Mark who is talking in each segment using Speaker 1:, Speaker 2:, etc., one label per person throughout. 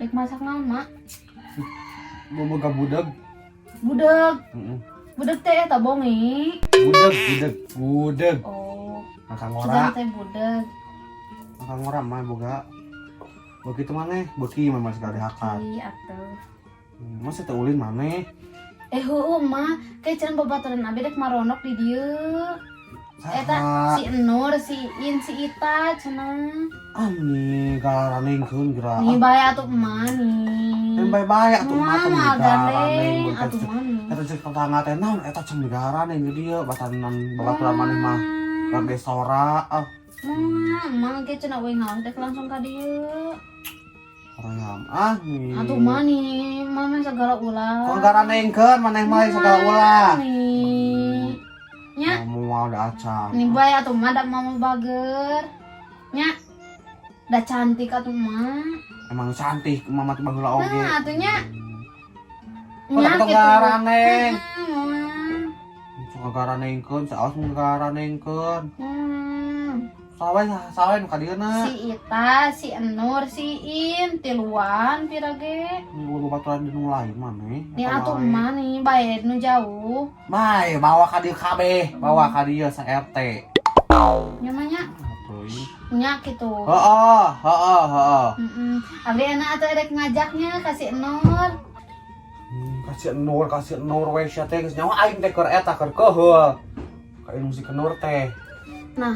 Speaker 1: Rek masak naon, Mak?
Speaker 2: Mau boga budeg.
Speaker 1: Budeg.
Speaker 2: Heeh.
Speaker 1: Budeg teh eta bongi.
Speaker 2: Budeg.
Speaker 1: Oh,
Speaker 2: Makan
Speaker 1: sudah
Speaker 2: ngora.
Speaker 1: teh budeg.
Speaker 2: Makan ngora mah boga. Beuki teh maneh, beuki mah sekali hakat.
Speaker 1: Iya atuh.
Speaker 2: Masa teh ulin maneh.
Speaker 1: Heueuh mah, kayak cenah babaturan abi rek maronok di dieu. Eta si Nur, si In, si Ita cenah.
Speaker 2: Ani galaranengkeun geura.
Speaker 1: Nih bae atuh emah nih.
Speaker 2: Yang bae-bae atuh mah teh
Speaker 1: Mah gandeng
Speaker 2: galaraneng.
Speaker 1: atuh mah nih.
Speaker 2: Eta cek tetangga teh naon eta cem galaraneng di dieu batanan babaturan maneh mah. Kage sora
Speaker 1: Mah ge cenah we ngaos dek langsung ka dieu.
Speaker 2: Hoream nih.
Speaker 1: Atuh mah nih, mah mah segala ulah.
Speaker 2: Kok galaranengkeun maneh mah segala ulah.
Speaker 1: Nih. Nya,
Speaker 2: Mau ada acang.
Speaker 1: nih bae atuh mah da mama bager. Nya. Da cantik atuh mah.
Speaker 2: Emang cantik mama teh baheula oge.
Speaker 1: Nah, atunya.
Speaker 2: Kok tak galaraneng.
Speaker 1: Mah.
Speaker 2: Sok galaranengkeun, saos mun galaranengkeun.
Speaker 1: Hmm.
Speaker 2: Sawe nu ka dieuna.
Speaker 1: Si Ita, si Nur, si In, tiluan pirage.
Speaker 2: Nu babaturan di nu lain maneh.
Speaker 1: Nih atuh mah nih bae nu jauh.
Speaker 2: Bae bawa ka dieu kabeh, bawa ka dieu sa RT.
Speaker 1: Nyamanya
Speaker 2: Atuh.
Speaker 1: nya kitu.
Speaker 2: Heeh.
Speaker 1: Abi enak atuh rek ngajaknya kasih Nur.
Speaker 2: Kasih Nur we sia teh geus nyawa aing teh keur eta keur keheul. Ka inu si Nur teh.
Speaker 1: Nah,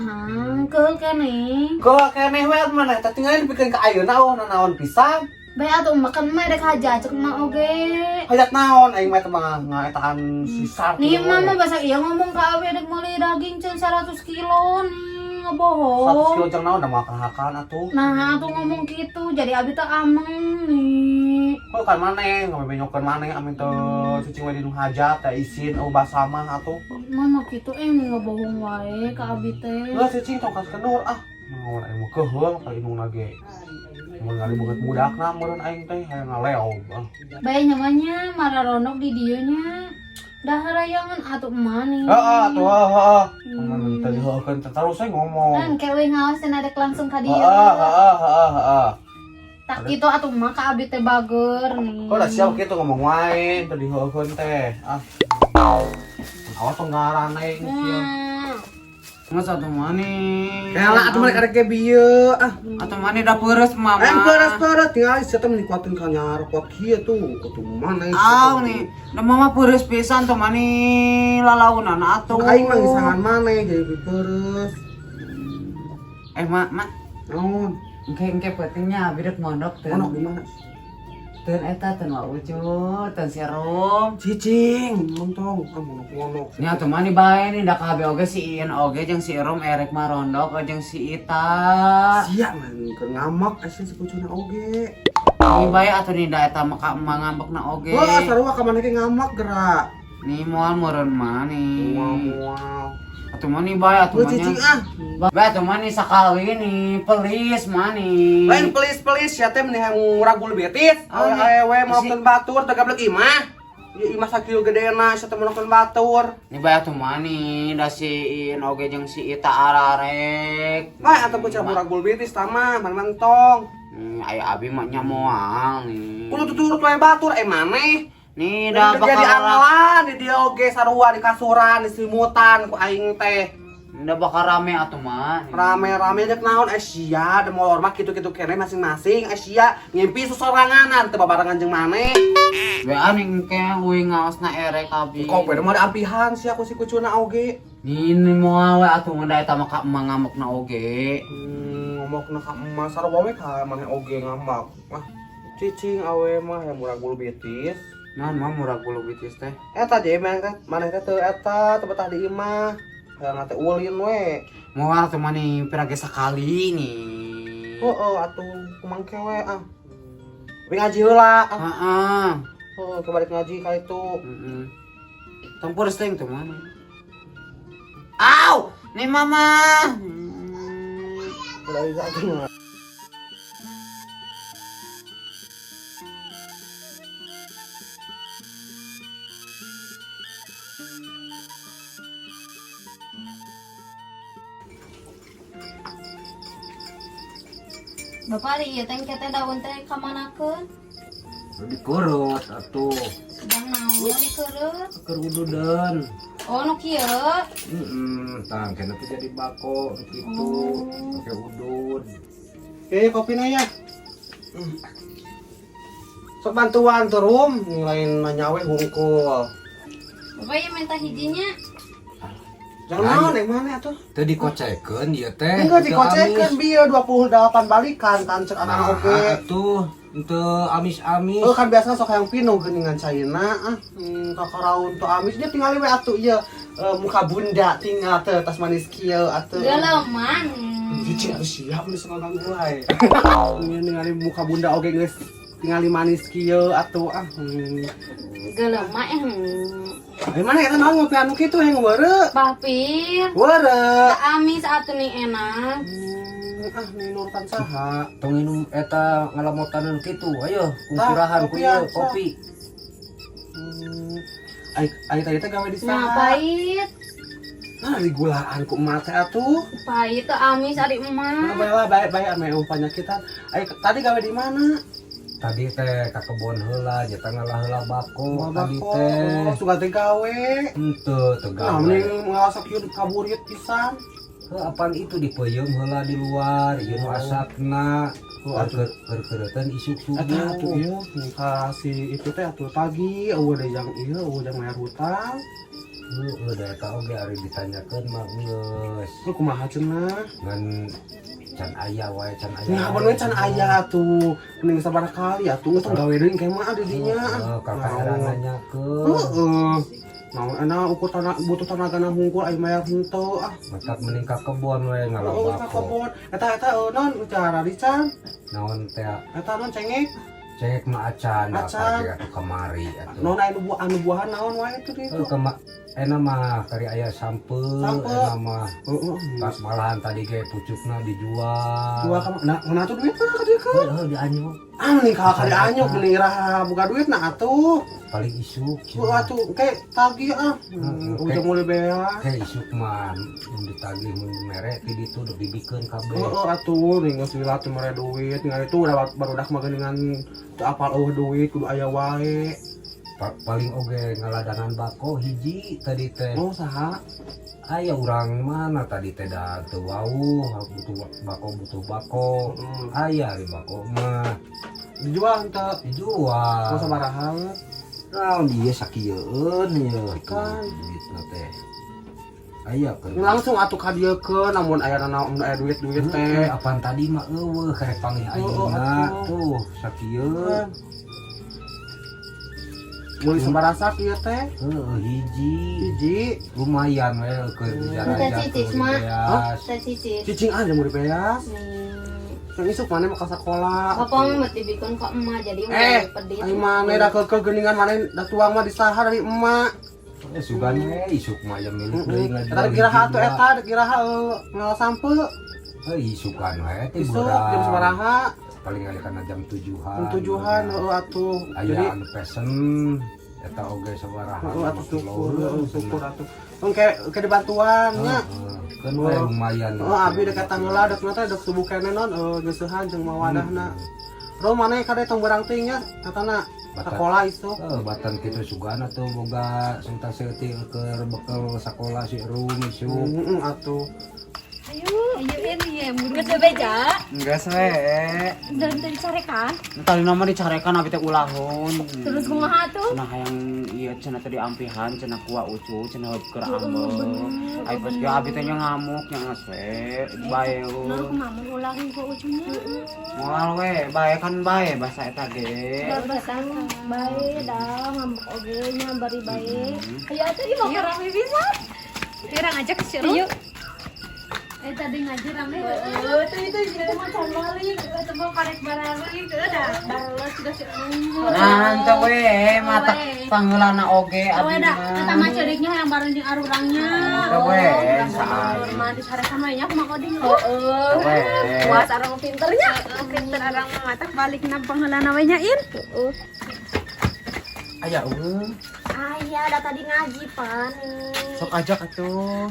Speaker 1: keul keneh.
Speaker 2: Kok keneh we maneh teh tinggal dipikeun ka ayeuna naon pisan.
Speaker 1: Bae atuh makan mah rek haja cek mah oge.
Speaker 2: Hajat naon aing mah teh mah ngaetaan sisa.
Speaker 1: Nih mama bahasa iya ngomong ka abi rek meuli daging ceun 100 kilo nih
Speaker 2: 100
Speaker 1: ngebohong.
Speaker 2: kilo jeung naon da makan hakan atuh.
Speaker 1: Nah, atuh ngomong gitu jadi abi teh ameng nih.
Speaker 2: Kok kan maneh ngabebenyokeun maneh amin teh cicing we di nu hajat teh isin basa mah atuh.
Speaker 1: Mama gitu ngebohong wae ka abi teh.
Speaker 2: Lah cicing tong kasih Nur ah. Naon aing mah keheul ka inungna ge. Mun ngali banget budakna meureun aing teh hayang ngaleog.
Speaker 1: Bae nyamanya mararonok di dieu nya. Daharayangan atuh emah nih.
Speaker 2: Heeh atuh heeh. Mun tadi heukeun terus we ngomong.
Speaker 1: Kan kewe ngaos cenah rek langsung ka dieu.
Speaker 2: Heeh.
Speaker 1: Tak kitu atuh mah ka abi teh bager nih.
Speaker 2: Kok udah siap gitu ngomong wae tadi heukeun teh. Ah. Awas tong ngaraneng sia.
Speaker 3: Mas atuh mani.
Speaker 2: Kela atuh mereka rek bieu ah.
Speaker 3: Atuh mani da peureus mama.
Speaker 2: Peres tinggal sia teh menikuatin ka nyarpot kieu tuh. Atuh mana
Speaker 3: Aw nih, da mama peureus pisan tuh mani lalaunan atuh.
Speaker 2: aing mah gisangan maneh jadi peres.
Speaker 3: Mak,
Speaker 2: Naon?
Speaker 3: engke pentingnya abi rek mondok teu.
Speaker 2: Mondok di mana?
Speaker 3: Teu eta teu ucut, teu serum.
Speaker 2: Cicing, montong, monok-monok.
Speaker 3: Nya atuh mani bae nih da kabeh oge si Iin oge jeung si Irom erek marondok jeung si Ita.
Speaker 2: Sia man keur ngamak asli sepucuna oge.
Speaker 3: Ini bae atuh nih da eta maka ngambekna oge.
Speaker 2: Wah, sarua ka maneh ge ngamak geura.
Speaker 3: Nih moal meureun mani.
Speaker 2: Mual.
Speaker 3: Atuh mani bae atuh
Speaker 2: Lu cicing
Speaker 3: mani.
Speaker 2: ah.
Speaker 3: Bae atuh mani sakali nih, pelis mani.
Speaker 2: Lain pelis sia teh meneh yang ragul betis. Awewe mokeun batur teh gablek imah. Ieu imah sakieu gedena sia teh mokeun batur.
Speaker 3: Ini bae atuh mani, da si Iin oge jeung si Ita ararek.
Speaker 2: Bae atuh bocah ragul betis tamah mantong.
Speaker 3: Aya abi mah nya moal nih.
Speaker 2: Kudu tuturut wae batur maneh.
Speaker 3: Nih da
Speaker 2: Udah jadi
Speaker 3: bakal
Speaker 2: angelan di dia oge sarua di kasuran di selimutan ku aing teh.
Speaker 3: da bakal rame atuh mah.
Speaker 2: Rame-rame dek naon sia da molor mah kitu-kitu keneh masing-masing sia ngimpi sosoranganan teu babarengan jeung maneh.
Speaker 3: We ani engke uing ngaosna erek abi.
Speaker 2: Kok beda mah ada ampihan sia ku si kucuna oge.
Speaker 3: Nih moal we atuh da eta mah ka emang ngamukna oge.
Speaker 2: Ngomongna ka emas sarua we ka maneh oge ngambak. Mah cicing awe mah yang muragul betis.
Speaker 3: Naon mah murah bulu bitis teh.
Speaker 2: Eta je maneh teh teu eta teu betah di imah. Hayang teh ulin we.
Speaker 3: Moal atuh mah nih pirage sakali nih.
Speaker 2: Heeh atuh kumangke we ah. Tapi ngaji heula ah.
Speaker 3: Heeh.
Speaker 2: Heeh kebalik ngaji ka itu.
Speaker 3: Heeh. Tempur steng tuh mana? Aw, nih mama.
Speaker 2: Udah bisa tuh.
Speaker 1: Bapak ari ieu teh teh daun teh kamanakeun?
Speaker 3: Dikurut atuh.
Speaker 1: Sedang naon dikeureup?
Speaker 3: Keur ududan.
Speaker 1: Oh nu kieu.
Speaker 3: Tang kena teh jadi bako gitu.
Speaker 1: Oh.
Speaker 3: Pakai udud.
Speaker 2: Kopi na ya. Sok bantuan tuh Rum, ngelain nyawe hungkul.
Speaker 1: Bapak yang minta hijinya.
Speaker 2: Jangan naon mana atuh?
Speaker 3: Teh dikocekeun ieu teh.
Speaker 2: Enggak dikocekeun bieu 28 balikan kan cek anak oge.
Speaker 3: Atuh teu amis-amis.
Speaker 2: Oh kan biasa sok hayang pinuh geuningan cairna kakaraun tuh amis dia tinggal we atuh ieu muka bunda tinggal teh tas manis kieu atuh.
Speaker 1: Geleman.
Speaker 2: Cicing harus siap nih sama ganggu wae. Ningali muka bunda oge geus tingali manis kieu atuh
Speaker 1: Gelema
Speaker 2: Mana eta naon ngopi anu kitu heng weureu.
Speaker 1: Papir.
Speaker 2: Weureu.
Speaker 1: Amis atuh nih enak.
Speaker 2: Nih nurutan saha.
Speaker 3: Tong minum eta ngalamotaneun kitu. Ayo,
Speaker 2: Tah,
Speaker 3: kukurahan ku
Speaker 2: kopian,
Speaker 3: ieu kopi.
Speaker 2: Ai tadi teh gawe di
Speaker 1: Nah,
Speaker 2: saha?
Speaker 1: pahit.
Speaker 2: Nah, digulaan ku emak teh atuh.
Speaker 1: Pahit teh amis adik
Speaker 2: Nah,
Speaker 1: emak.
Speaker 2: baik ame penyakitan. Tadi gawe di mana?
Speaker 3: Tadi teh ka kebon heula, nya teh ngalah heula bako tadi
Speaker 2: Bako.
Speaker 3: teh.
Speaker 2: Suka teh gawe.
Speaker 3: Henteu teu
Speaker 2: Nah,
Speaker 3: gawe.
Speaker 2: mending ngasak ieu kaburiut pisan.
Speaker 3: Apaan itu dipeuyeum heula di luar, ieu nu asapna. Keur-keureuten isuk subuh.
Speaker 2: Eta atuh ieu kasih itu teh atuh pagi eueuh da jang ieu eueuh jang mayar hutang.
Speaker 3: Heueuh da eta oge ari ditanyakeun mah geus.
Speaker 2: Lu kumaha cenah?
Speaker 3: Ngan can aya wae can aya.
Speaker 2: Nah, bener can aya tuh. Mending sabar kali atuh tong gawe deui kemah mah di dinya.
Speaker 3: Kakak era nanyakeun.
Speaker 2: Heeh. Mau enak ukur tanah butuh tenaga na hungkul aya mayar henteu
Speaker 3: Matak mending ka kebon we ngalah
Speaker 2: ka
Speaker 3: bako.
Speaker 2: kebon. Eta non cara dican.
Speaker 3: Naon teh
Speaker 2: Eta non cengek.
Speaker 3: cek mah acan
Speaker 2: Acan.
Speaker 3: atuh kamari atuh.
Speaker 2: Non anu buahan naon wae itu di.
Speaker 3: Ena mah kari aya sampeul,
Speaker 2: Sampeul.
Speaker 3: ena mah
Speaker 2: Heeh.
Speaker 3: pas malahan tadi ge pucukna dijual.
Speaker 2: Dua ka nah tuh duit teh ka dieu ke.
Speaker 3: Heuh dianyuk
Speaker 2: Mending kali anyuk mending iraha buka duit nah atuh.
Speaker 3: paling isuk.
Speaker 2: Atuh kayak tagi udah mulai beas.
Speaker 3: Kayak isuk mah mun ditagih mun mere ti ditu udah dibikeun kabeh.
Speaker 2: Atuh nih nggak silat mere duit nggak itu udah barudak mah geuningan teu apal duit kudu aya wae.
Speaker 3: Paling oge ngaladanan bako hiji tadi teh.
Speaker 2: Oh saha?
Speaker 3: Aya urang mana tadi teh da teu wauh butuh bako. Aya di bako mah
Speaker 2: Dijual henteu.
Speaker 3: dijual.
Speaker 2: Oh sabaraha?
Speaker 3: Naon dia sakieun ya
Speaker 2: Kan.
Speaker 3: duitna teh. Aya keur.
Speaker 2: Langsung atuh ka dieu ke namun aya aya duit-duit teh.
Speaker 3: Apaan tadi mah eueuh karek panggih ayeuna tuh sakieun.
Speaker 2: Mulai sabarasak ieu teh.
Speaker 3: Heueuh hiji.
Speaker 2: Hiji.
Speaker 3: Lumayan we keur
Speaker 1: Teh
Speaker 3: dijara
Speaker 1: cicis mah. Teh cicis.
Speaker 2: Cicing aja mau dibeas. Yang isuk mana mau ke sekolah.
Speaker 1: Bapak mah mesti bikin ke emak jadi pedit.
Speaker 2: Ayo mana dah ke geningan mana dah tuang mah disaha dari emak.
Speaker 3: Sugan we isuk mah aya milik deui
Speaker 2: Eta kiraha tuh eta kiraha ngala sampe.
Speaker 3: Isukan we teh
Speaker 2: Isuk
Speaker 3: beurang.
Speaker 2: jam sabaraha?
Speaker 3: Paling aya kana jam 7-an.
Speaker 2: Jam 7-an atuh.
Speaker 3: Aya
Speaker 2: Jadi
Speaker 3: anu pesen eta oge sabaraha.
Speaker 2: atuh syukur atuh. Tong ke dibantuan nya.
Speaker 3: Kan we lumayan.
Speaker 2: Abi dekat tanggeula dek teh dek subuh kene non geuseuhan jeung mawadahna. Ro mana kade tong barang teh nya katana sekolah isuk.
Speaker 3: Batan kitu sugana tuh boga senta seutik keur bekal sakola si Rum isuk.
Speaker 2: Atuh.
Speaker 4: Ayo ini ya, buru udah beja.
Speaker 3: Geus we.
Speaker 4: Dan dicarekan.
Speaker 2: Tadi nama dicarekan abi teh ulahun.
Speaker 4: Terus kumaha tuh?
Speaker 2: Cenah hayang ieu cenah teh diampihan cenah kuah ucu cenah keur ambel. Ai pas ge abi teh nya ngamuk nya we bae.
Speaker 4: Nah, kumaha ulangin ke ujungnya.
Speaker 2: Moal we bae kan bae bahasa eta ge.
Speaker 4: Udah basang bae dah ngambek oge nya bari bae. Ayo atuh ieu mah rame pisan. Irang aja ke Yuk.
Speaker 1: Tadi ngaji rame.
Speaker 4: Itu jadi macam balik, itu mau karek barang udah baru sudah
Speaker 2: Nah, ente we mata panggeulana oge
Speaker 1: Oh,
Speaker 2: abi
Speaker 1: ada
Speaker 2: mah.
Speaker 1: eta mah ceuriknya yang bareng jeung arurangnya.
Speaker 2: Ente we sae.
Speaker 1: Mah disarekan we nya kumaha koding.
Speaker 2: We.
Speaker 4: puas orang pinternya. Pinter orang mata balik na pangheulana we nya in.
Speaker 2: Aya
Speaker 4: Aya da tadi ngaji pan.
Speaker 2: sok ajak atuh.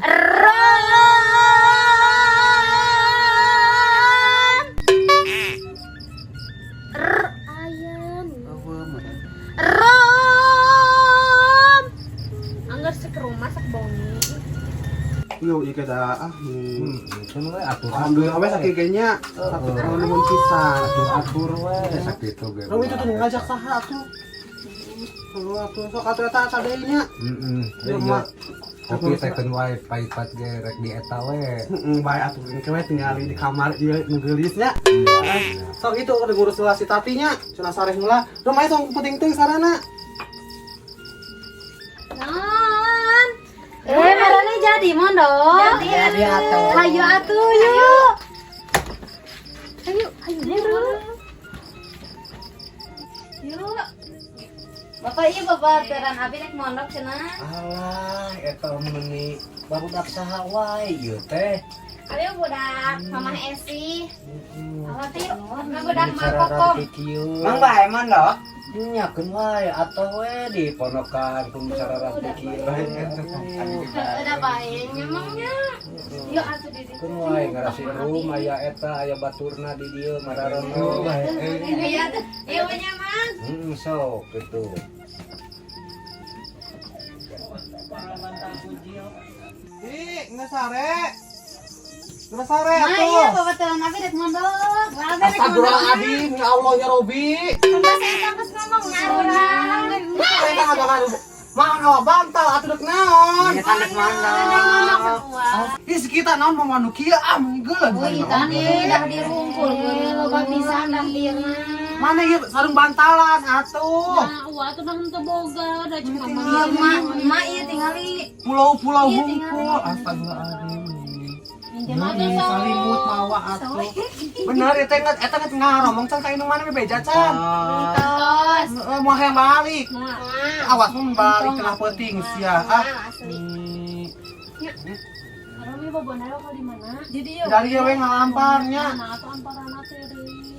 Speaker 2: yuk ieu da
Speaker 3: Kan we atur.
Speaker 2: alhamdulillah we sakigenya satu nuhun pisan.
Speaker 3: Atur we sakitu ge.
Speaker 2: Rung itu tuh ngajak saha atuh. Atuh sok atuh eta sadeuy nya.
Speaker 3: Iya. Kopi teken wae pait-pait ge rek di eta we.
Speaker 2: Bae atuh engke we tinggali di kamar ieu nu geulis nya. Sok itu udah ngurus si tatinya, cenah sareh heula. Rumah tong penting teuing sarana.
Speaker 1: Non. Marane jadi mondok.
Speaker 4: Jadi atuh.
Speaker 1: Hayu atuh yuk. Ayo buru. Yuk. Bapak iya bapak teran abi rek mondok cenah.
Speaker 3: Alah, eta meuni barudak saha wae ieu teh.
Speaker 1: Ayo budak Mama Esi. Awati yuk. Budak Mang Kokom.
Speaker 3: Mang bae mandok. Nyakeun wae atuh we di ponokan pembesararan kieu.
Speaker 1: Udah baik nyemangnya. Yuk atuh di ditu.
Speaker 3: Keun wae ngarasi rum aya eta aya baturna di dieu mararono.
Speaker 1: Iya tuh. Iya nyamang.
Speaker 3: Sok kitu.
Speaker 2: Nggak sare. Nggak sare
Speaker 1: Nah iya
Speaker 2: atuh.
Speaker 1: bapak teran abi rek mondok.
Speaker 2: Astagfirullahaladzim, ya Allah ya Robi.
Speaker 1: Sumpah saya tangkes ngomong ngarurang.
Speaker 2: Kita ngajakan makan awak bantal atuh dek naon.
Speaker 3: Ini tandek mandang.
Speaker 2: Di sekitar naon mau manu kieu geuleuh.
Speaker 1: Oh ikan dah dirumpul loba pisan dah ieu mah.
Speaker 2: Mana ieu sarung bantalan atuh.
Speaker 4: Nah, tuh dah henteu boga, da cuma
Speaker 1: Iya mak ieu tingali.
Speaker 2: Pulau-pulau
Speaker 1: Iya,
Speaker 2: hungkul.
Speaker 1: tinggal.
Speaker 2: Astagfirullahaladzim.
Speaker 1: Pinjem aja
Speaker 2: Ini
Speaker 1: sok.
Speaker 2: salimut mawa atuh. Bener eta nget ngaromong can ka indung mana bebeja can.
Speaker 1: Tos.
Speaker 2: Mau hayang balik.
Speaker 1: Nah,
Speaker 2: Awas mun balik kena peuting sia.
Speaker 1: asli.
Speaker 4: Karena we babonero ka di mana? Jadi yuk.
Speaker 2: Dari we ngalamparnya.
Speaker 4: Nah, atuh amparana teh deui.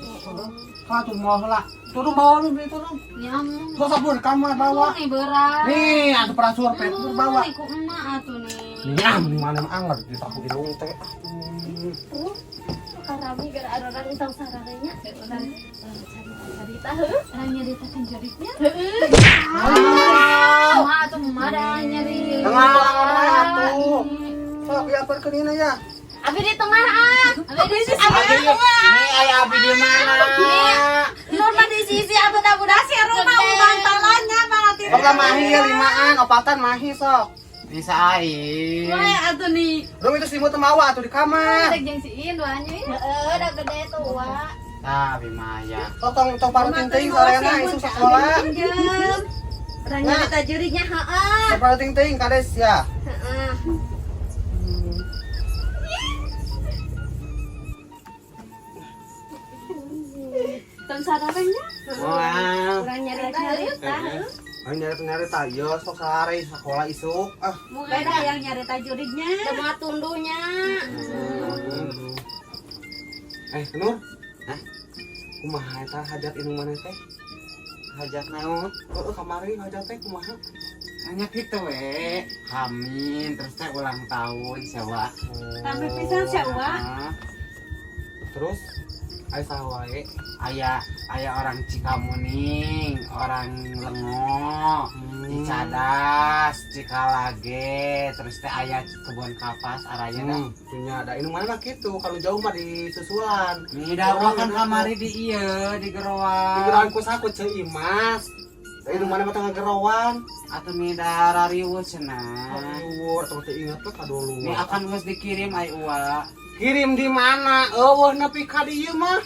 Speaker 2: Katuh moh lah. Turun bawa lu beli turun.
Speaker 1: Nyamuk.
Speaker 2: Gak sabun kamar bawa.
Speaker 1: Nih berat.
Speaker 2: Nih, atuh perasur pet bawa.
Speaker 1: Nih ku emak atuh nih.
Speaker 2: Nih, di mana anggar di tahu hidung teh.
Speaker 1: Karami gara ada orang utang sararenya. Cari tahu. Nyaritakeun jaditnya. Mah atuh mah dah nyari.
Speaker 2: Tengah atuh. Sok ya perkeun ya.
Speaker 1: Abi di tengah ah. Abi di sisi.
Speaker 2: Nih aya abi di mana?
Speaker 1: Nur mah di sisi atuh da budak si rumah bantalannya banget.
Speaker 2: Oke mahi ya limaan, opatan mahi sok. Bisa aing.
Speaker 1: Wae atuh nih.
Speaker 2: Dong itu simut mawa atuh di kamar.
Speaker 1: Rek jeung si Iin doanya. Heeh, da gede tua.
Speaker 2: Ah, Bimaya. Tong paruting teuing sorena isu sekolah.
Speaker 1: Urang nyarita jurinya heeh.
Speaker 2: Paruting teuing kades ya.
Speaker 1: Heeh. Tong sararenya.
Speaker 2: Wah.
Speaker 1: Urang nyarita.
Speaker 2: Aing nyari-nyari yo sok sare sekolah isuk. Ah.
Speaker 1: Beda yang nyarita jurignya. Sama tundunya.
Speaker 2: Nur. Hah? Kumaha eta hajat indung maneh teh? Hajat naon? Heeh, kamari hajat teh kumaha?
Speaker 5: Hanya gitu we, amin, terus teh ulang tahun sewa.
Speaker 4: Sampai pisan sewa.
Speaker 2: Terus aya saha wae?
Speaker 5: Aya orang Cikamuning, orang Lengo, Cicadas, Cikalage, terus teh aya kebun kapas arayana.
Speaker 2: Punya ada indung mana kitu, kalau jauh mah di susulan.
Speaker 5: Nih da urang kan kamari di ieu, di Gerowan.
Speaker 2: Pikiran ku saku ceu Imas. Indung mana mah tengah gerawan.
Speaker 5: Atuh nih da rariweuh cenah.
Speaker 2: Aduh, atuh teu inget teh kadulu.
Speaker 5: Nih akan geus dikirim ai uwa.
Speaker 2: Kirim di mana? Eueuh nepi ka dieu mah.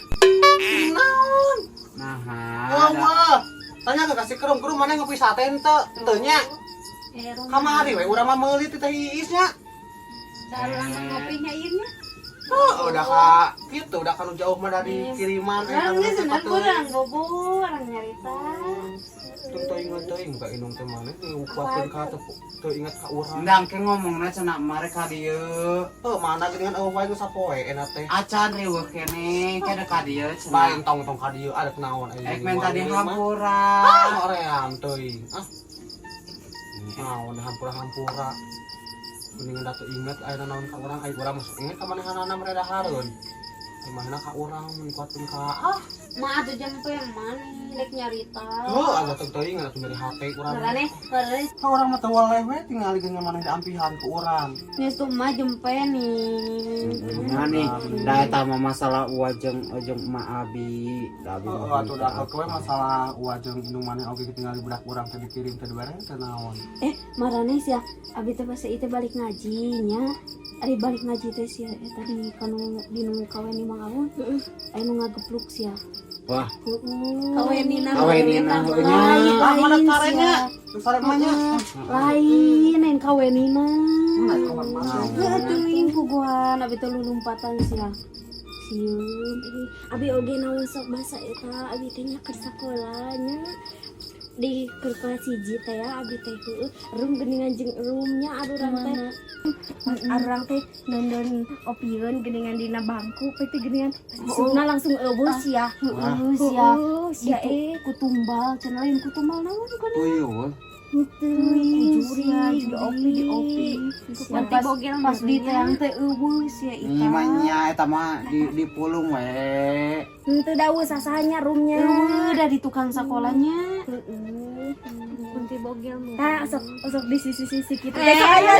Speaker 2: Naon?
Speaker 5: Naha.
Speaker 2: Eueuh. Tanya ke kasih kerum-kerum mana ngopi sate teu? Teu nya. Kamari we urang mah meuli teh Iis nya.
Speaker 1: Dalang ngopinya Iin nya.
Speaker 2: Oh, udah kak, gitu, udah kalau jauh mah dari kiriman.
Speaker 1: Urang geus cenah kurang bobo, urang nyarita.
Speaker 2: Teu inget teuing ka indung teh maneh ngupatkeun ka teu inget ka urang.
Speaker 5: Ndang ke ngomongna cenah mare ka dieu.
Speaker 2: Mana geuningan eueuh wae geus sapoe enak teh.
Speaker 5: Acan riweuh kene kada ka dieu
Speaker 2: Bae
Speaker 5: cenah.
Speaker 2: tong ka dieu ada naon aya.
Speaker 5: Ek men tadi hampura.
Speaker 2: Oream teuing. Naon hampura-hampura. Geuningan da teu inget aya naon ka urang, ai urang masuk inget ka manehanana mere dahareun. Kemana ka orang menikuatin ka?
Speaker 1: Mah atuh jempe mana dek nyarita.
Speaker 2: Oh, ada teuing ada dari hati urang.
Speaker 1: Marane
Speaker 2: Ka urang mah teu waleh we tinggal geus mana diampihan ku urang.
Speaker 1: geus tuh mah jempe nih.
Speaker 5: Nah nih, da eta mah masalah ujung Ma Abi. Da Abi
Speaker 2: Oh, atuh da kowe masalah wajeng indung maneh oge tinggal budak urang teh dikirim teh bareng teh naon.
Speaker 4: Marane sia abi teh pas itu balik ngajinya. Ari balik ngaji teh sia eta di kanu di nu kawen di Mang Awun. Aya nu ngagepluk sia.
Speaker 5: Wah,
Speaker 4: Kawenina.
Speaker 5: kawenina
Speaker 2: Ah, mana karenya? Geus sare mah nya.
Speaker 4: Lain lain kawenina.
Speaker 2: Mana kamar mana?
Speaker 4: Atuh impuguan abi teh lulumpatan sia. Sieun abi oge naon sok basa eta abi teh nya keur sakolahnya. Di keur kelas 1 teh ya abi teh heueuh rum geuningan jeung rumnya aduran teh. Arang teh nonton opieun geuningan dina bangku teh geuningan suna langsung eueuh sia.
Speaker 1: Heueuh sia.
Speaker 4: Sia
Speaker 1: Kutumbal cenah lain kutumbal naon kan?
Speaker 5: tuyul.
Speaker 4: juri di opi.
Speaker 1: Nanti pas di teang teh eueuh sia
Speaker 5: Ini
Speaker 1: ita.
Speaker 5: mah nya eta mah di pulung we.
Speaker 4: Henteu dawu sasanya rumnya.
Speaker 1: Eueuh da di tukang sakolanya.
Speaker 4: Kunti bogel mah. Tah sok di sisi-sisi kita.
Speaker 5: Malah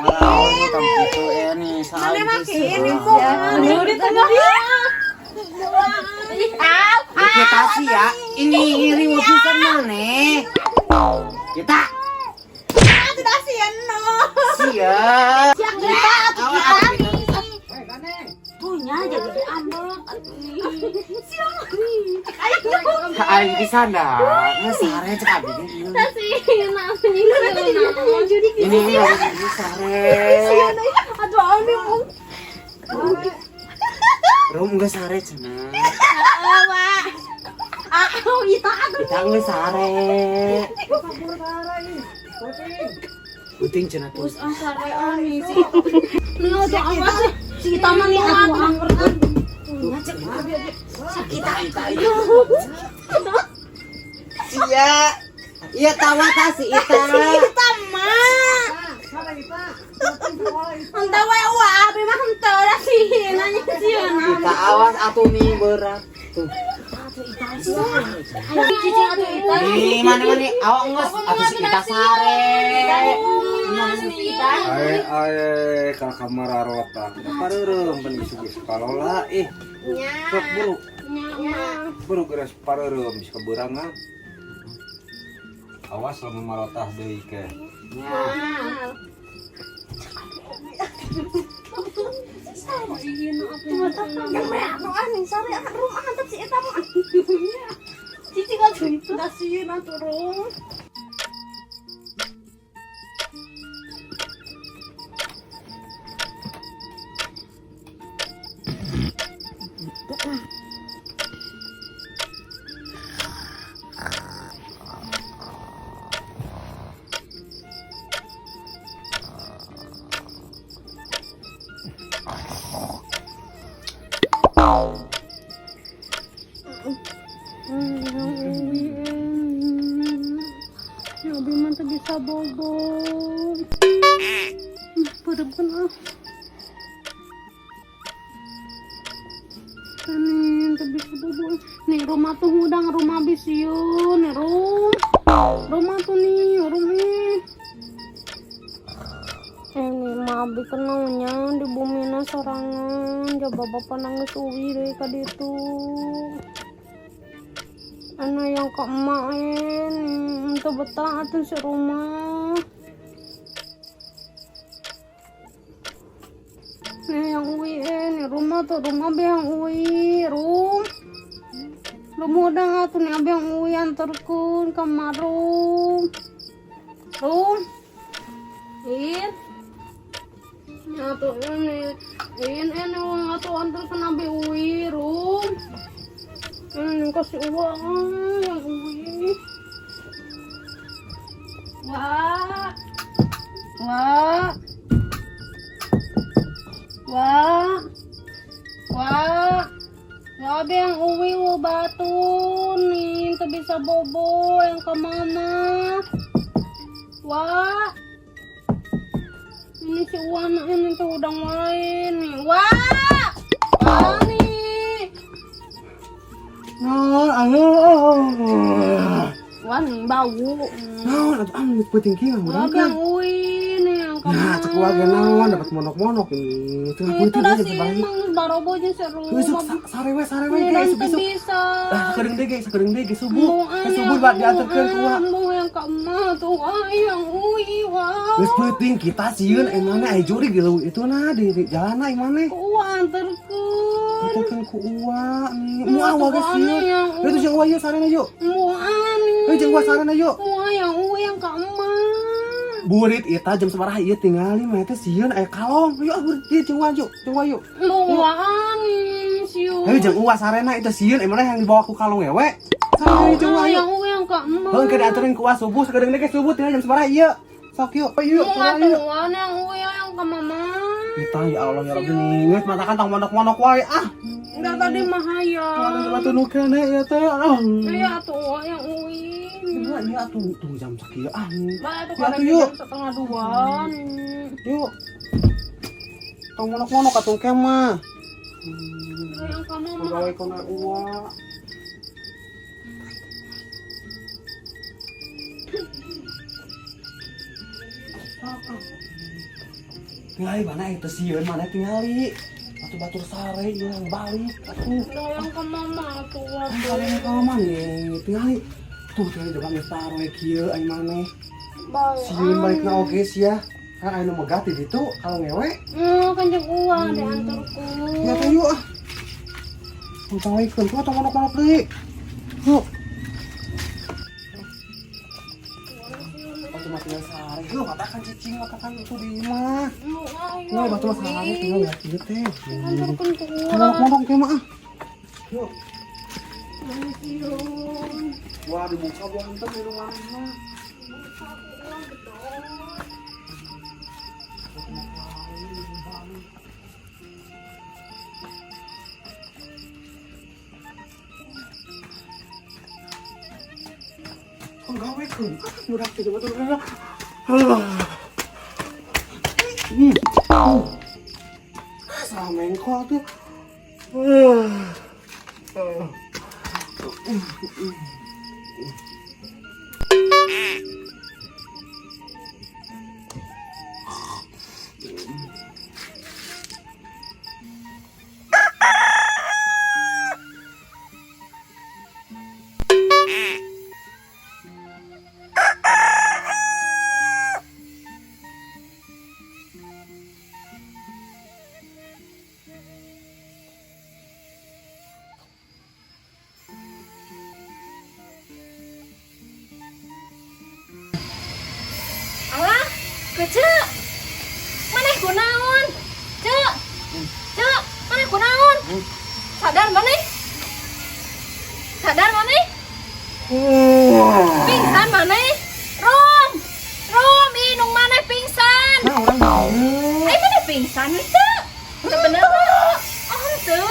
Speaker 5: bukan gitu nih salah ini
Speaker 1: Aduh di tengah.
Speaker 5: kita sih ya ini ribut pisan maneh kita
Speaker 4: Tidak sieun no.
Speaker 5: sia
Speaker 1: Yang kita atuh kita nih.
Speaker 4: Punya jadi diambek.
Speaker 5: aing pisan dah ngesare cek abi ini ngesare
Speaker 4: Aduh anu.
Speaker 5: rum ngesare cenah kita ngesare puting cenah tuh
Speaker 1: Sare ani sih. Nih ada apa sih? Si kita mah nih aku angker kan.
Speaker 5: iya iya tawa ta si Ita
Speaker 1: Henteu we abi mah henteu da sih nanya sieun.
Speaker 5: Ita awas atuh nih berat tuh
Speaker 1: Ayo cicing atuh ita.
Speaker 5: nih mana awak nges atuh si Ita sare
Speaker 3: Aye ka kamar arota. Pareureum pan geus kalola sok buru. Buru geus pareureum geus keberangan. Awas lamun marotah deui ke.
Speaker 1: Cicing atuh itu da sieun atuh rum.
Speaker 4: Abi mah teu bisa bobo. Beureup ah. Nih teu bisa bobo. Nih rumah tuh hudang rumah bisiun nih rumah tuh nih rumah. Ini mah abi kenaunya di bumina sorangan coba bapak nangis uwi deh ka ditu. Anu yang ke emak itu betah atuh si rumah. Nih yang uwi nih rumah tuh rumah be yang uwi rum udah atuh nih abi yang uwi anterkeun kamar rum atuh ini uang atuh anterkeun abi uwi rum. Kasih uang yang uwi. Wah. Ada yang uwi batu nih, itu bisa bobo yang ke mama. Wah. Ini si Wana ini tuh udah main nih. Wah.
Speaker 2: Non, ayo.
Speaker 4: Wan bau.
Speaker 2: Non, atuh amit penting kieu urang
Speaker 4: Yang
Speaker 2: kan.
Speaker 4: uin yang kamu.
Speaker 2: Nah, cek warga naon dapat monok-monok ini. Teu
Speaker 4: Itu
Speaker 2: peuting
Speaker 4: dah
Speaker 2: aja
Speaker 4: sih
Speaker 2: sebagai.
Speaker 4: emang barobo aja seru.
Speaker 2: Besok sarewe
Speaker 4: Ini
Speaker 2: ge
Speaker 4: nanti
Speaker 2: besok.
Speaker 4: bisa.
Speaker 2: Sakedeung deh ge subuh. Subuh buat diantarkeun ku urang.
Speaker 4: Mau yang kamu tuh yang ui wah.
Speaker 2: Geus peuting kita sieun emangna aya juri geulah itu nah di jalan ai maneh.
Speaker 4: Ku anterkeun.
Speaker 2: Antarkeun ku uwa. Mu awa geus sieun. Itu jeung uwa ieu sarana yuk.
Speaker 4: Mau ani.
Speaker 2: Jeung uwa sarana yuk.
Speaker 4: Mau yang ui yang kamu.
Speaker 2: Burit eta jam sabaraha ieu tingali mah teh sieun aya kalong. Ayo burit ieu jeung uwa yuk. Jeung uwa yuk.
Speaker 4: Mau ani siu.
Speaker 2: Ayo jeung uwa sarena itu sieun emangna yang dibawa ku kalong ewe. Sarena jeung uwa yuk.
Speaker 4: Yang ui yang kamu.
Speaker 2: Heung ke dianterin ku uwa subuh sakedeung deh subuh tinggal jam sabaraha ieu. Sok yuk. Ayo
Speaker 4: Mau ngatuan yang ui yang kamu mah.
Speaker 2: kita ya Allah ya Rabbi ninget matakan tong monok-monok wae ah.
Speaker 4: Enggak tadi mah ya.
Speaker 2: Batu nukene ya teh.
Speaker 4: Iya tuh yang ui.
Speaker 2: Iya tuh jam sakieu ah.
Speaker 4: Bah itu
Speaker 2: Ya,
Speaker 4: kalau
Speaker 2: tuh, yuk.
Speaker 4: jam setengah duaan.
Speaker 2: Yuk. Tong monok-monok atuh kemah.
Speaker 4: Yang kamu mah.
Speaker 2: Pegawai kona uwa. Tingali mana itu sieun mana tingali. Batu-batu sare yang balik atuh.
Speaker 4: Yang kamu mah tuh.
Speaker 2: Kalian kalau mana tingali. Tuh tingali depan geus taroe kieu ai maneh. Sieun balikna oge sia. Kan aya nu megah di ditu kalau ngewe.
Speaker 4: Kan jeung uang diantarku.
Speaker 2: Ya teh yuk ah. Tong waikeun tuh tong monok-monok deui. Yuk. Batu mati sare. Yuk katakan cicing katakan itu di imah. Nah, batu mah sare tinggal lihat ieu teh.
Speaker 4: Antarkan ku
Speaker 2: Monok-monok teh mah ah. Yuk.
Speaker 4: uang.
Speaker 2: Wah, dibuka buang teh di rumah mah. Gawe kun, murah gitu betul. Sama engkau tuh.
Speaker 1: Alah, kecek. Maneh kunaon? Cek. Cek, maneh kunaon? Sadar maneh? Sadar maneh? Pingsan maneh? Rom. Rom, inung maneh pingsan.
Speaker 2: Nah, orang mau.
Speaker 1: Ai maneh pingsan cek. Sebenarnya oh henteu.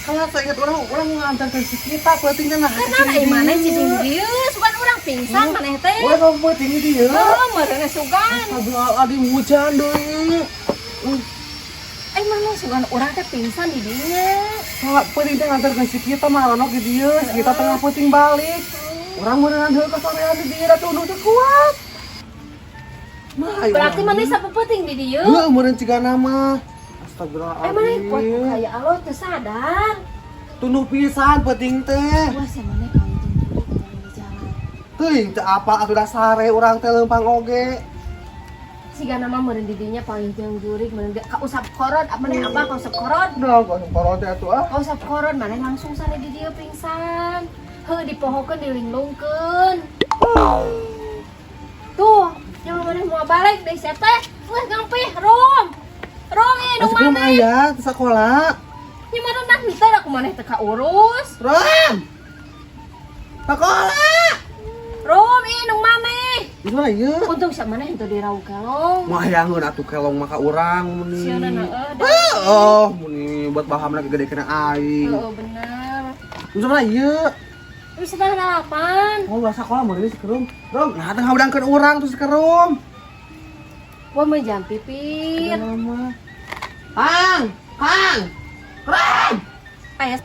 Speaker 2: Kalau saya ingat orang mengantarkan si kita petingnya nah.
Speaker 1: Karena ai maneh cicing dieu, sugan urang pingsan maneh teh.
Speaker 2: Orang kamu peting dia.
Speaker 1: Oh, meureun sugan.
Speaker 2: Astagfirullahaladzim hujan deui.
Speaker 1: Ai maneh sugan urang teh pingsan di dinya.
Speaker 2: Pak, peting teh ngantarkan si kita mah ranok di dieu, si kita tengah peting balik. Orang beneran heul ka sorean di dieu da tuluh teh kuat. Nah,
Speaker 1: Berarti maneh sapepeting di dieu.
Speaker 2: Heeh, meureun cigana mah.
Speaker 1: Maneh kuat
Speaker 2: Astagfirullahaladzim.
Speaker 1: kayak alo teu sadar.
Speaker 2: Tunduk pisan peting teh.
Speaker 1: Wah, si maneh kawin jeung di jalan.
Speaker 2: Teuing teh apa atuh da sare urang teh leumpang oge.
Speaker 1: Siga nama meureun di dinya paling jeung jurig meureun ka usap koron, maneh apa ka usap koron?
Speaker 2: Dah, gua koron teh atuh ah.
Speaker 1: Ka usap koron maneh langsung sare di dieu pingsan. Heuh dipohokeun dilinglungkeun. Tuh, yang maneh mau balik deui sia teh. Geus gampih, Rom. Rom ieu nu
Speaker 2: Masih belum
Speaker 1: maneh.
Speaker 2: aya di sekolah.
Speaker 1: Di mana nah henteu aku maneh teu kaurus.
Speaker 2: Rom. Sekolah.
Speaker 1: Rom ieu nu maneh.
Speaker 2: Itu mah ieu.
Speaker 1: Untung sia maneh henteu dirauk kelong.
Speaker 2: Mah yangeun atuh kelong maka urang meni.
Speaker 1: Siana heeh.
Speaker 2: Oh, meni buat bahamna gede kena aing.
Speaker 1: Heeh bener.
Speaker 2: Itu mah ieu.
Speaker 1: Terus setengah 8.
Speaker 2: Oh, bahasa sekolah meureun sikerum. Rom, nah teh ngabudangkeun urang tuh sikerum.
Speaker 1: Wah mau jam pipit.
Speaker 2: Lama. Kang, Kang. Keren.
Speaker 1: Ayah.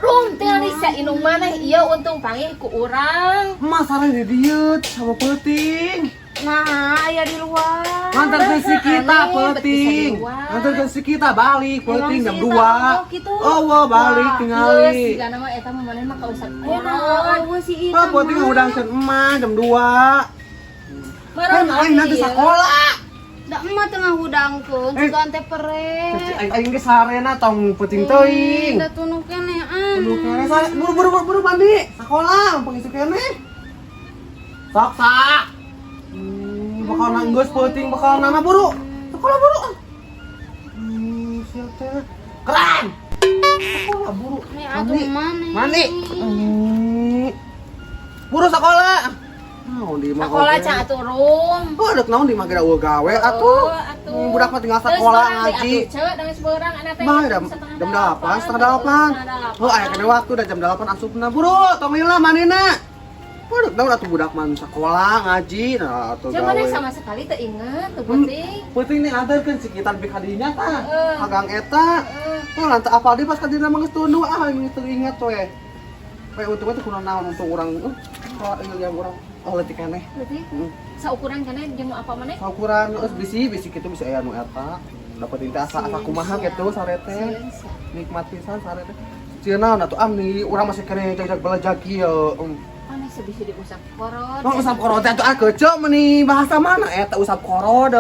Speaker 1: Rum, tinggal bisa inung mana iya untung panggil ku orang.
Speaker 2: Masalah di diet sama peting.
Speaker 1: Nah, ayah di luar.
Speaker 2: Ngantar si kita peting. Ngantar si kita balik peting jam 2.
Speaker 1: Gitu.
Speaker 2: Oh, wah balik tingali.
Speaker 1: Jika nama eta mah maneh mah ka usap.
Speaker 4: Ayo nah, si
Speaker 2: Ah, peting ngudangkeun emak jam 2. Kan aing nanti sekolah.
Speaker 1: Da emak tengah hudangkeun, sugan teh pere.
Speaker 2: Aing ge sarena tong peting teuing.
Speaker 1: Da tunu keneh
Speaker 2: Aduh, kere saya buru mandi. Sekolah, pengisu kene. Sok. Bakal nanggus peuting bakal nana buru. Sekolah buru. Siap teh. Keren. Sekolah buru.
Speaker 1: Atuh maneh.
Speaker 2: Mandi. Buru sekolah. Naon di mah.
Speaker 1: Sekolah cang atuh rum.
Speaker 2: Oh, dek naon di mah geura eueuh gawe atuh. Budak mah tinggal sekolah ngaji.
Speaker 1: Ceuh dengan seberang anak teh.
Speaker 2: Mah jam 8, setengah 8. Oh, aya kene waktu dah jam 8 asupna. Buru, tong lila manehna. Waduh, naon atuh budak mah sekolah ngaji nah atuh
Speaker 1: Cuman
Speaker 2: gawe.
Speaker 1: sama sekali teu inget, teu penting.
Speaker 2: Penting nih adarkeun sikitan pi kadinya tah. Hagang eta. Oh, lantas apal deui pas kadina mah geus tunduh geus teu inget we. We untung teh kunaon naon untuk urang kalau yang urang letik keneh.
Speaker 1: Berarti saukuran keneh jeung apa maneh?
Speaker 2: Saukuran geus bisi kitu bisa aya nu eta. Dapetin teh asa kumaha kitu sare teh. Nikmat pisan sare teh. Cieun naon atuh amni urang masih keneh jak belajak ieu.
Speaker 1: Maneh sebisi diusap korod.
Speaker 2: Oh, usap korod teh atuh keuceuk meuni bahasa mana eta usap korod.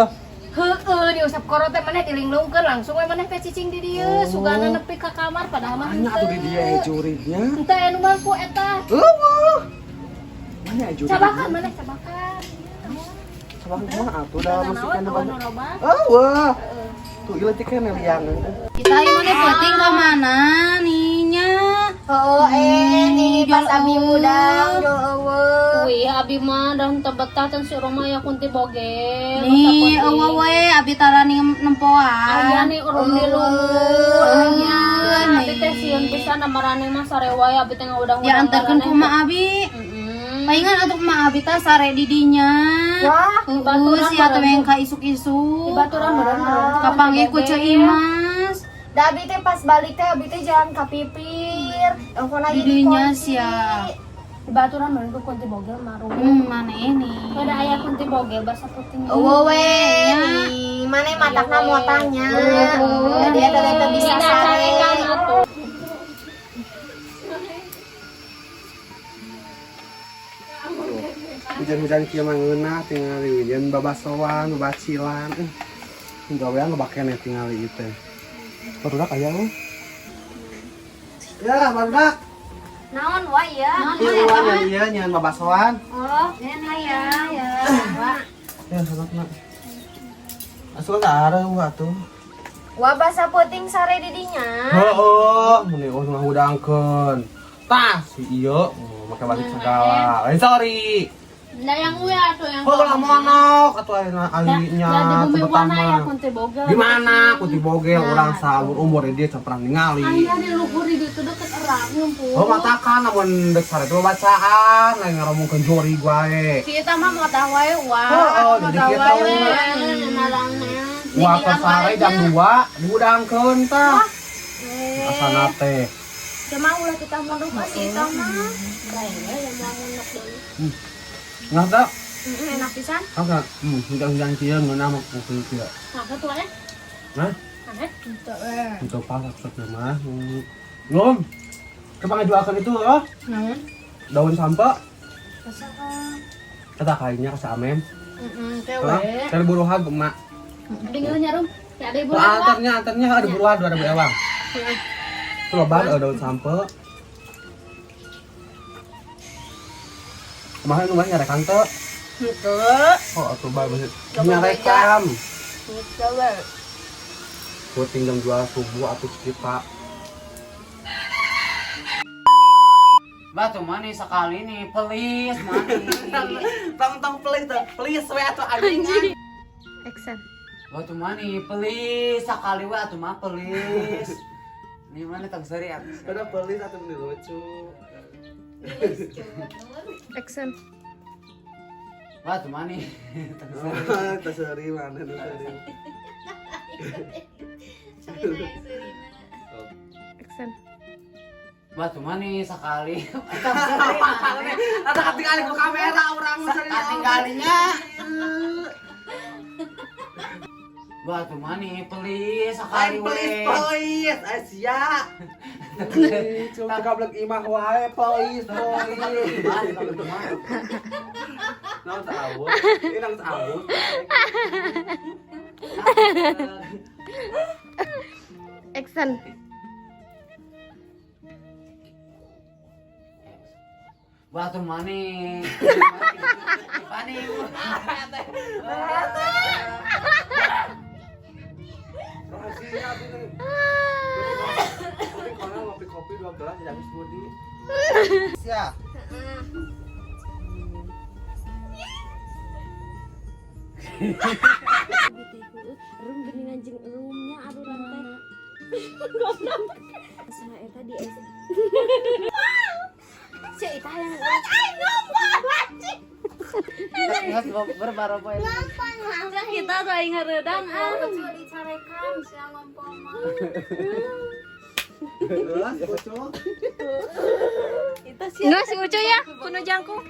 Speaker 1: Heueuh diusap korod teh maneh dilinglungkeun langsung we maneh teh cicing di dieu sugana nepi ka kamar padahal mah
Speaker 2: Anya atuh di dia juridnya.
Speaker 1: Teu anu mampu eta.
Speaker 2: Eueuh. Mana jurid?
Speaker 1: Cabakan maneh cabakan.
Speaker 2: Sabakan kumaha atuh da masih keneh
Speaker 1: Naon
Speaker 2: banyak.
Speaker 1: roba?
Speaker 2: Wah. Tuh ieu teh keneh liang.
Speaker 1: Kita ieu maneh penting ka mana ninya? Oh, nih pas abi udang jo eueuh. Wih, abi mah dan tebetah can si urang mah ya kunti bogel.
Speaker 4: Nih, eueuh we abi tarani nempoan.
Speaker 1: Aya nih urang di luhur. Abi teh sieun pisan amarane mah sare wae abi teh ngaudang-udang.
Speaker 4: Ya antarkeun ku Ma abi. Paingan atuh Ma abi teh sare di dinya.
Speaker 1: Wah,
Speaker 4: Batur sia teh yang ka isuk-isuk.
Speaker 1: baturan meureun.
Speaker 4: Kapanggih ku Ceu Imas.
Speaker 1: Da abi teh pas balik teh abi teh jalan ka pipir. Telepon lagi
Speaker 4: Di dinya sia.
Speaker 1: Di baturan meureun ku kunti bogel maru.
Speaker 4: Mana ini?
Speaker 1: Pada aya kunti bogel basa putih.
Speaker 6: we, mana matakna muatanya. Jadi ada yang bisa sare.
Speaker 2: Hujan-hujan kieu mah ngeunah tingali hujan babasoan, babacilan. Gawean ngebakene tingali ieu teh. Barudak aya we. Ya, barudak.
Speaker 6: Naon wae ya?
Speaker 2: Ieu uang ieu nyeun babasoan.
Speaker 6: Oh, ini ya.
Speaker 2: Ya, sangatna. Asup ka areuh atuh.
Speaker 6: Wah basa puting sare di dinya.
Speaker 2: Heeh, meni ngahudangkeun. Tah si ieu make balik segala. Sorry.
Speaker 1: Nah yang gue atuh yang
Speaker 2: Lah monok atuh ayeuna alinya
Speaker 1: bumi warna ya
Speaker 2: mah.
Speaker 1: kunti bogel.
Speaker 2: Gimana kunti bogel urang saumur umur dia can pernah ningali.
Speaker 1: Aya di luhur di ditu deket erang ngumpul.
Speaker 2: Oh matakan namun dek sare teh bacaan lain ngaromongkeun jori wae.
Speaker 1: Si eta mah modah wae wah.
Speaker 2: Oh, jadi kita wah ke sare jam 2 diudangkeun tah. Asana teh.
Speaker 6: Cuma ulah kita mondok ka si eta mah. Lain ya yang mondok deui.
Speaker 2: Ngada?
Speaker 6: Enak pisan.
Speaker 2: Agak hujan-hujan kieu ngeunah mah kieu kieu.
Speaker 1: Nah, tuh ya.
Speaker 2: Hah?
Speaker 1: Nah,
Speaker 2: Untuk pasak mah. Belum. Kepanggil jualkan itu loh. Daun sampa. Kata kayaknya ke Samem.
Speaker 1: Kewe.
Speaker 2: Cari buruhan ke emak.
Speaker 1: Dingin nyarum. Ya ada ibu.
Speaker 2: Antarnya ada buruhan, ada bewang. Tuh lebar daun sampa. Kemarin rumahnya rekam tuh.
Speaker 1: Gitu.
Speaker 2: Oh, tuh bagus. Nyarekam.
Speaker 1: Gitu.
Speaker 2: Puting jam jual subuh atau kita.
Speaker 5: Batu manis sekali nih, please manis.
Speaker 2: Tong please we atuh anjing.
Speaker 1: Action.
Speaker 5: Batu manis, please sekali we atuh mah please. Ini mana tong seri aku.
Speaker 2: Ada please atau ini lucu.
Speaker 1: Action.
Speaker 5: Wah, cuma nih.
Speaker 2: Terseri mana terseri.
Speaker 5: Wah, cuma nih sekali.
Speaker 2: Ada ketinggalan ke kamera orang sering
Speaker 5: Ketinggalinya. Wah, cuma nih please sekali
Speaker 2: please Asia. Cuma kablek imah wae please. Nang tahu. Ini nang tahu.
Speaker 6: Action.
Speaker 5: Wah, cuma nih. Panik.
Speaker 2: Rahasia ini. Tapi kalau ngopi kopi 2 gelas tidak habis budi. Sia.
Speaker 4: Rum geningan jeung rumnya aduh rantai. Sana eta di es. Si eta yang
Speaker 5: Berbarang poe.
Speaker 4: kita tuh aing ngareudang
Speaker 1: dicarekan siang ngompol mah.
Speaker 2: Gelas bocor.
Speaker 6: Enggak si Ucu ya, kuno jangkung.